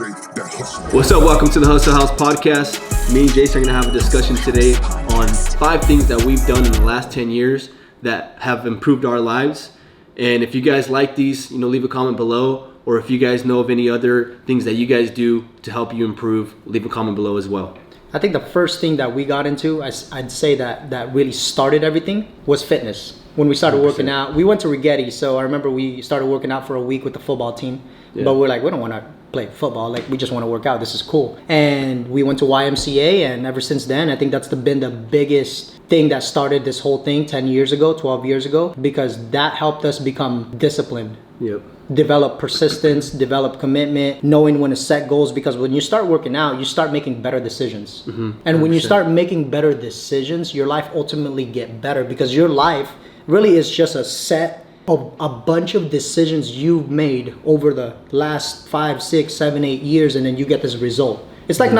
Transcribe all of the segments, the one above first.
What's up? Welcome to the Hustle House podcast. Me and Jason are going to have a discussion today on 5 things that we've done in the last 10 years that have improved our lives. And if you guys like these, leave a comment below. Or if you guys know of any other things that you guys do to help you improve, leave a comment below as well. I think the first thing that we got into, I'd say that really started everything, was fitness. When we started 100%. working out, we went to Rigetti. So I remember we started working out for a week with the football team. Yeah. But we're like, we don't want to play football. Like, we just want to work out. This is cool. And we went to YMCA. And ever since then, I think that's been the biggest thing that started this whole thing 10 years ago, 12 years ago, because that helped us become disciplined. Yep. Develop persistence, develop commitment, knowing when to set goals, because when you start working out, you start making better decisions. And when you start making better decisions, your life ultimately get better, because your life really is just a set of a bunch of decisions you've made over the last 5, 6, 7, 8 years, and then you get this result. It's like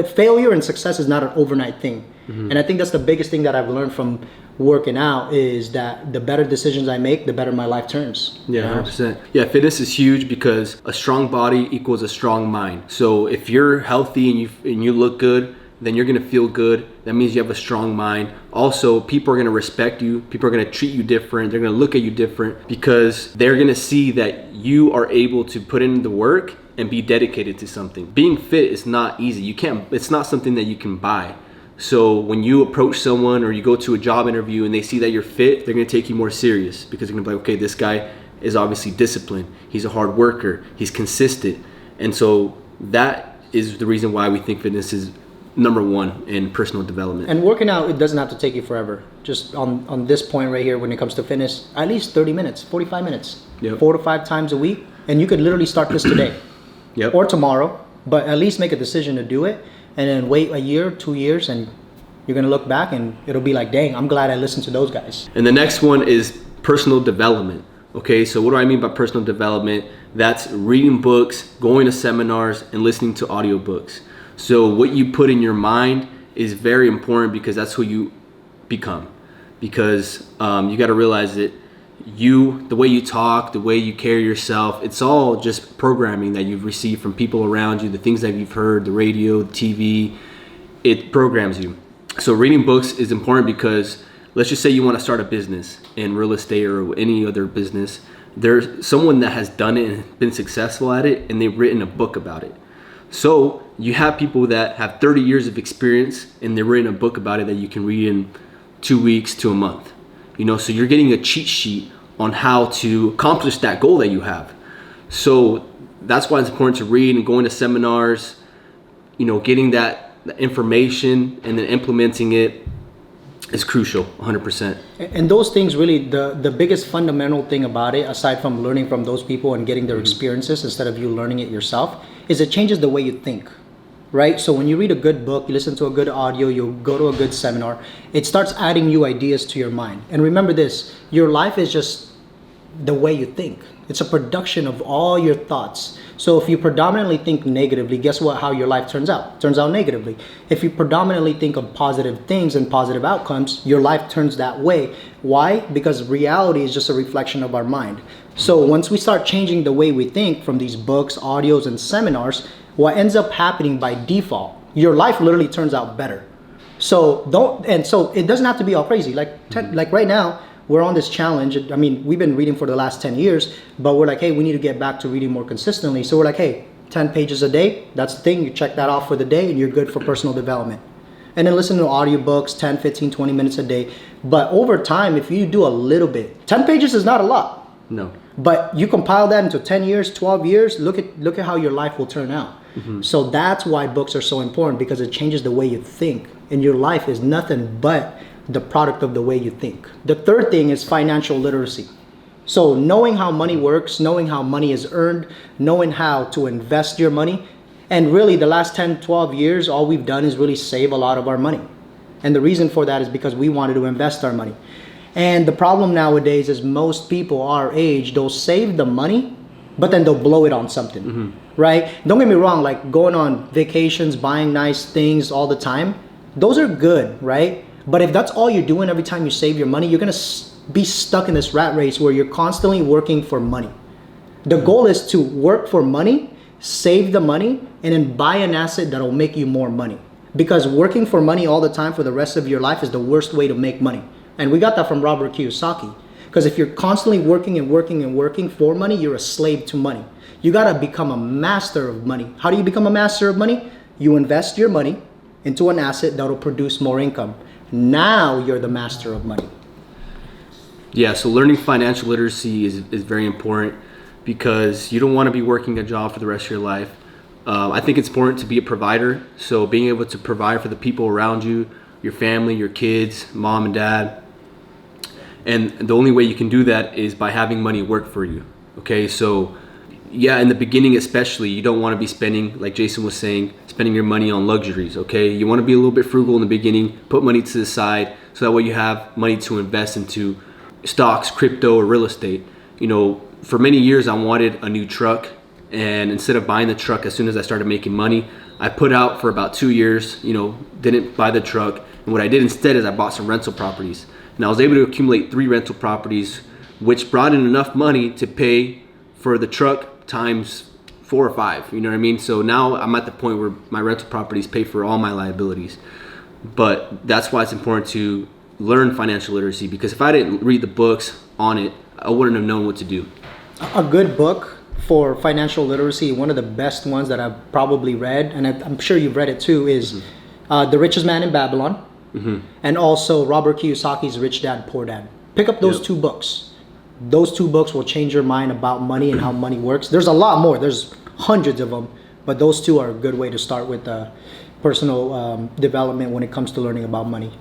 failure and success is not an overnight thing. And I think that's the biggest thing that I've learned from working out, is that the better decisions I make, the better my life turns. Yeah, 100%. Yeah, fitness is huge because a strong body equals a strong mind. So if you're healthy and you look good, then you're gonna feel good. That means you have a strong mind. Also, people are gonna respect you. People are gonna treat you different. They're gonna look at you different because they're gonna see that you are able to put in the work and be dedicated to something. Being fit is not easy. It's not something that you can buy. So when you approach someone or you go to a job interview and they see that you're fit, they're gonna take you more serious because they're gonna be like, okay, this guy is obviously disciplined. He's a hard worker. He's consistent. And so that is the reason why we think fitness is number one in personal development. And working out, it doesn't have to take you forever. Just on this point right here, when it comes to fitness, at least 30 minutes, 45 minutes, 4 to 5 times a week. And you could literally start this today or tomorrow, but at least make a decision to do it, and then wait a year, 2 years, and you're gonna look back and it'll be like, dang, I'm glad I listened to those guys. And the next one is personal development. Okay, so what do I mean by personal development? That's reading books, going to seminars, and listening to audiobooks. So what you put in your mind is very important because that's who you become. Because you got to realize that the way you talk, the way you carry yourself, it's all just programming that you've received from people around you, the things that you've heard, the radio, the TV, it programs you. So reading books is important because let's just say you want to start a business in real estate or any other business. There's someone that has done it and been successful at it, and they've written a book about it. So you have people that have 30 years of experience and they're writing a book about it that you can read in 2 weeks to a month. So you're getting a cheat sheet on how to accomplish that goal that you have. So that's why it's important to read and going to seminars, getting that information and then implementing it is crucial, 100%. And those things really, the biggest fundamental thing about it, aside from learning from those people and getting their experiences instead of you learning it yourself, is it changes the way you think, right? So when you read a good book, you listen to a good audio, you go to a good seminar, it starts adding new ideas to your mind. And remember this, your life is just the way you think. It's a production of all your thoughts. So if you predominantly think negatively, guess what? How your life turns out? It turns out negatively. If you predominantly think of positive things and positive outcomes, your life turns that way. Why? Because reality is just a reflection of our mind. So once we start changing the way we think from these books, audios, and seminars, what ends up happening by default, your life literally turns out better. So it doesn't have to be all crazy. Like right now, we're on this challenge. I mean, we've been reading for the last 10 years, but we're like, hey, we need to get back to reading more consistently. So we're like, hey, 10 pages a day, that's the thing. You check that off for the day and you're good for personal development. And then listen to audiobooks, 10, 15, 20 minutes a day. But over time, if you do a little bit, 10 pages is not a lot. No. But you compile that into 10 years, 12 years, look at how your life will turn out. So that's why books are so important, because it changes the way you think. And your life is nothing but the product of the way you think. The third thing is financial literacy. So knowing how money works, knowing how money is earned, knowing how to invest your money. And really the last 10, 12 years, all we've done is really save a lot of our money. And the reason for that is because we wanted to invest our money. And the problem nowadays is most people our age, they'll save the money, but then they'll blow it on something, right? Don't get me wrong, like going on vacations, buying nice things all the time, those are good, right? But if that's all you're doing every time you save your money, you're gonna be stuck in this rat race where you're constantly working for money. The goal is to work for money save the money, and then buy an asset that'll make you more money. Because working for money all the time for the rest of your life is the worst way to make money. And we got that from Robert Kiyosaki. Because if you're constantly working and working and working for money, you're a slave to money. You gotta become a master of money. How do you become a master of money? You invest your money into an asset that'll produce more income. Now you're the master of money. Yeah, so learning financial literacy is very important because you don't want to be working a job for the rest of your life. I think it's important to be a provider. So being able to provide for the people around you, your family, your kids, mom and dad. And the only way you can do that is by having money work for you. Okay, so yeah, in the beginning especially, you don't want to be spending, like Jason was saying, spending your money on luxuries, okay? You want to be a little bit frugal in the beginning, put money to the side, so that way you have money to invest into stocks, crypto, or real estate. You know, for many years I wanted a new truck, and instead of buying the truck as soon as I started making money, I put out for about 2 years, you know, didn't buy the truck. And what I did instead is I bought some rental properties. And I was able to accumulate 3 rental properties, which brought in enough money to pay for the truck times 4 or 5, you know what I mean? So now I'm at the point where my rental properties pay for all my liabilities. But that's why it's important to learn financial literacy, because if I didn't read the books on it, I wouldn't have known what to do. A good book for financial literacy, one of the best ones that I've probably read, and I'm sure you've read it too, is The Richest Man in Babylon, and also Robert Kiyosaki's Rich Dad, Poor Dad. Pick up those 2 books. Those 2 books will change your mind about money and how money works. There's a lot more. There's hundreds of them, but those 2 are a good way to start with personal development when it comes to learning about money.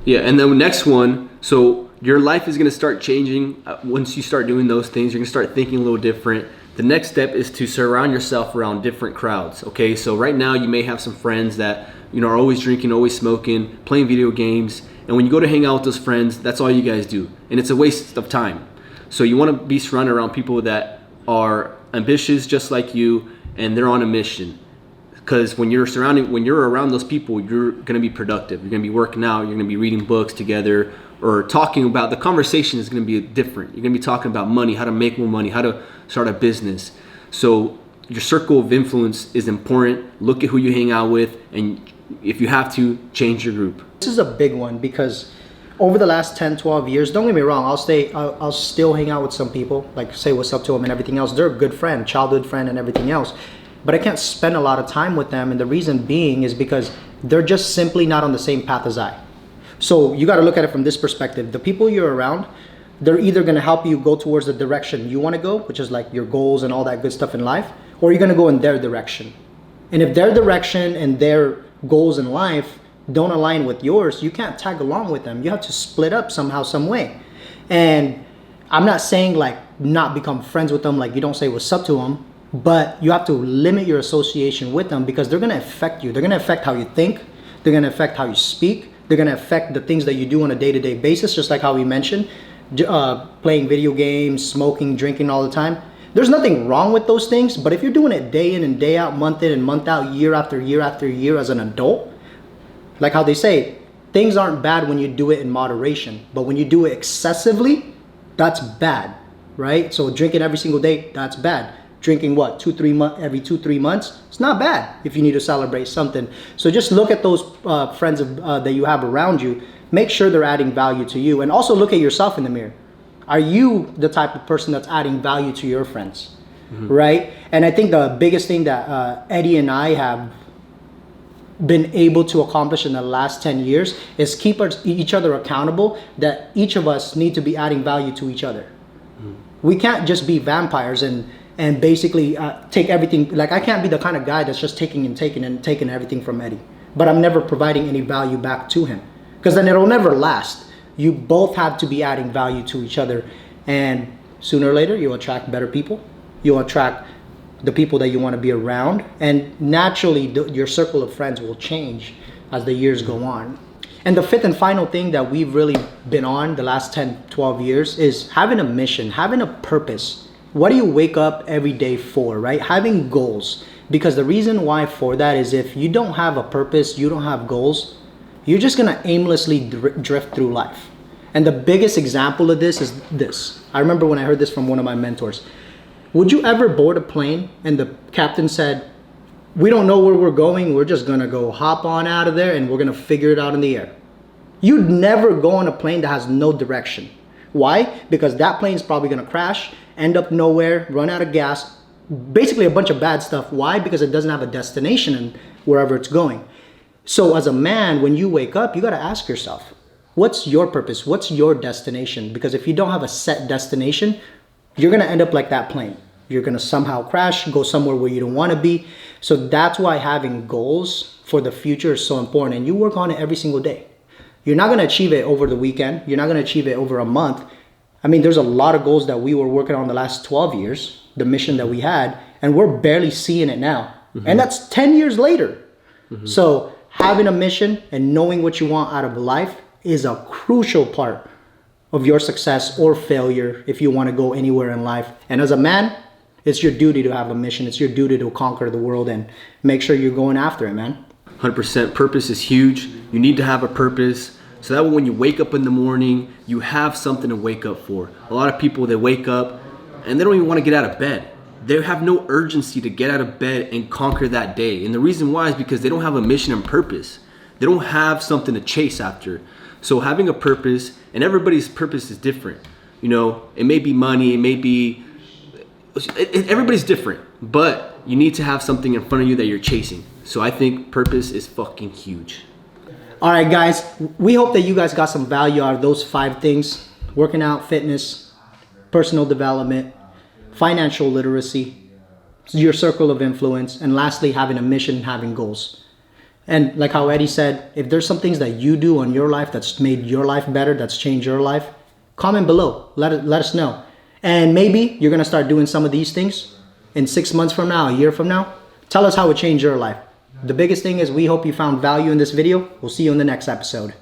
Yeah, and then the next one, so your life is going to start changing once you start doing those things. You're going to start thinking a little different. The next step is to surround yourself around different crowds, okay? So right now you may have some friends that, you know, are always drinking, always smoking, playing video games. And when you go to hang out with those friends, that's all you guys do. And it's a waste of time. So you want to be surrounded around people that are ambitious just like you, and they're on a mission. Because when you're around those people, you're going to be productive. You're going to be working out. You're going to be reading books together, or talking about, the conversation is going to be different. You're going to be talking about money, how to make more money, how to start a business. So your circle of influence is important. Look at who you hang out with, and if you have to, change your group. This is a big one because over the last 10, 12 years, don't get me wrong, I'll still hang out with some people, like say what's up to them and everything else. They're a good friend, childhood friend and everything else. But I can't spend a lot of time with them, and the reason being is because they're just simply not on the same path as I. So you got to look at it from this perspective. The people you're around, they're either going to help you go towards the direction you want to go, which is like your goals and all that good stuff in life, or you're going to go in their direction. And if their direction and their goals in life don't align with yours, you can't tag along with them. You have to split up somehow, some way. And I'm not saying like not become friends with them, like you don't say what's up to them, but you have to limit your association with them because they're going to affect you. They're going to affect how you think. They're going to affect how you speak. They're going to affect the things that you do on a day-to-day basis, just like how we mentioned, playing video games, smoking, drinking all the time. There's nothing wrong with those things, but if you're doing it day in and day out, month in and month out, year after year after year as an adult, like how they say, things aren't bad when you do it in moderation, but when you do it excessively, that's bad, right? So drinking every single day, that's bad. Drinking what, every 2-3 months, it's not bad if you need to celebrate something. So just look at those friends that you have around you. Make sure they're adding value to you, and also look at yourself in the mirror. Are you the type of person that's adding value to your friends, right? And I think the biggest thing that Eddie and I have been able to accomplish in the last 10 years is keep each other accountable, that each of us need to be adding value to each other. We can't just be vampires and basically take everything. Like I can't be the kind of guy that's just taking everything from Eddie, but I'm never providing any value back to him, because then it'll never last. You both have to be adding value to each other, and sooner or later you'll attract better people. You'll attract the people that you want to be around, and naturally your circle of friends will change as the years go on. And the fifth and final thing that we've really been on the last 10, 12 years is having a mission, having a purpose. What do you wake up every day for, right? Having goals. Because the reason why for that is if you don't have a purpose, you don't have goals, you're just going to aimlessly drift through life. And the biggest example of this is this. I remember when I heard this from one of my mentors. Would you ever board a plane and the captain said, we don't know where we're going, we're just gonna go hop on out of there and we're gonna figure it out in the air? You'd never go on a plane that has no direction. Why? Because that plane is probably gonna crash, end up nowhere, run out of gas, basically a bunch of bad stuff. Why? Because it doesn't have a destination in wherever it's going. So as a man, when you wake up, you gotta ask yourself, what's your purpose? What's your destination? Because if you don't have a set destination, you're gonna end up like that plane. You're gonna somehow crash, go somewhere where you don't wanna be. So that's why having goals for the future is so important, and you work on it every single day. You're not gonna achieve it over the weekend. You're not gonna achieve it over a month. I mean, there's a lot of goals that we were working on the last 12 years, the mission that we had, and we're barely seeing it now. And that's 10 years later. So having a mission and knowing what you want out of life is a crucial part of your success or failure if you want to go anywhere in life. And as a man, it's your duty to have a mission. It's your duty to conquer the world and make sure you're going after it, man. 100%. Purpose is huge. You need to have a purpose so that when you wake up in the morning, you have something to wake up for. A lot of people, they wake up and they don't even want to get out of bed. They have no urgency to get out of bed and conquer that day. And the reason why is because they don't have a mission and purpose. They don't have something to chase after. So having a purpose, and everybody's purpose is different. You know, it may be money, it may be, everybody's different, but you need to have something in front of you that you're chasing. So I think purpose is fucking huge. All right, guys, we hope that you guys got some value out of those 5 things: working out, fitness, personal development, financial literacy, your circle of influence, and lastly, having a mission, having goals. And like how Eddie said, if there's some things that you do in your life that's made your life better, that's changed your life, comment below. Let us know. And maybe you're gonna start doing some of these things in 6 months from now, a year from now. Tell us how it changed your life. The biggest thing is we hope you found value in this video. We'll see you in the next episode.